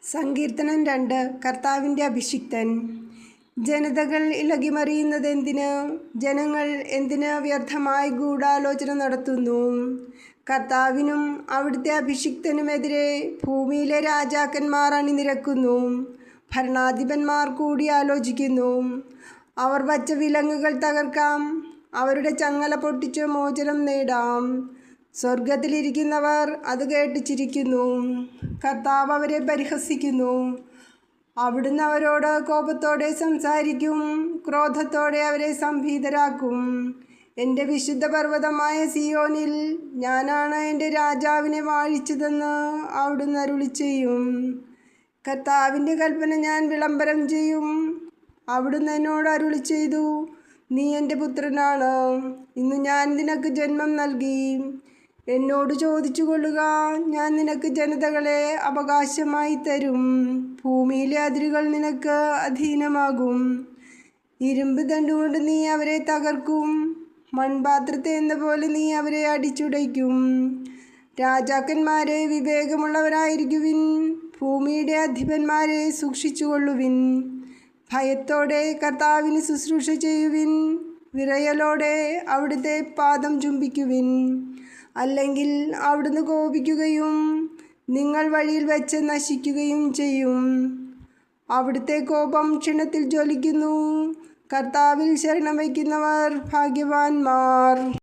സങ്കീർത്തനം 2. കർത്താവിൻ്റെ അഭിഷിക്തൻ. ജനതകൾ ഇളകിമറിയുന്നതെന്തിന്? ജനങ്ങൾ എന്തിന് വ്യർത്ഥമായി ഗൂഢാലോചന നടത്തുന്നു? കർത്താവിനും അവിടുത്തെ അഭിഷിക്തനുമെതിരെ ഭൂമിയിലെ രാജാക്കന്മാർ അണിനിരക്കുന്നു. ഭരണാധിപന്മാർ കൂടിയാലോചിക്കുന്നു. അവർ വച്ച വിലങ്ങുകൾ തകർക്കാം, അവരുടെ ചങ്ങല പൊട്ടിച്ച് മോചനം നേടാം. സ്വർഗത്തിലിരിക്കുന്നവർ അത് കേട്ട് ചിരിക്കുന്നു. കർത്താവ് അവരെ പരിഹസിക്കുന്നു. അവിടുന്ന് അവരോട് കോപത്തോടെ സംസാരിക്കും, ക്രോധത്തോടെ അവരെ സംഭീതരാക്കും. എൻ്റെ വിശുദ്ധ പർവ്വതമായ സിയോനിൽ ഞാനാണ് എൻ്റെ രാജാവിനെ വാഴിച്ചതെന്ന് അവിടുന്ന് അരുളിച്ചെയ്യും. കർത്താവിൻ്റെ കൽപ്പന ഞാൻ വിളംബരം ചെയ്യും. അവിടുന്ന് എന്നോട് അരുളിച്ചെയ്തു, നീ എൻ്റെ പുത്രനാണ്, ഇന്ന് ഞാൻ നിനക്ക് ജന്മം നൽകി. എന്നോട് ചോദിച്ചു കൊള്ളുക, ഞാൻ നിനക്ക് ജനതകളെ അവകാശമായി തരും. ഭൂമിയിലെ അതിരുകൾ നിനക്ക് അധീനമാകും. ഇരുമ്പ് ദണ്ടുകൊണ്ട് നീ അവരെ തകർക്കും, മൺപാത്രത്തെ എന്ന പോലെ നീ അവരെ അടിച്ചുടയ്ക്കും. രാജാക്കന്മാരെ വിവേകമുള്ളവരായിരിക്കുവിൻ, ഭൂമിയുടെ അധിപന്മാരെ സൂക്ഷിച്ചുകൊള്ളുവിൻ. ഭയത്തോടെ കർത്താവിന് ശുശ്രൂഷ ചെയ്യുവിൻ, വിറയലോടെ അവിടുത്തെ പാദം ചുംബിക്കുവിൻ. അല്ലെങ്കിൽ അവിടുന്ന് കോപിക്കുകയും നിങ്ങൾ വഴിയിൽ വെച്ച് നശിക്കുകയും ചെയ്യും. അവിടുത്തെ കോപം ക്ഷണത്തിൽ ജ്വലിക്കുന്നു. കർത്താവിൽ ശരണം വയ്ക്കുന്നവർ ഭാഗ്യവാന്മാർ.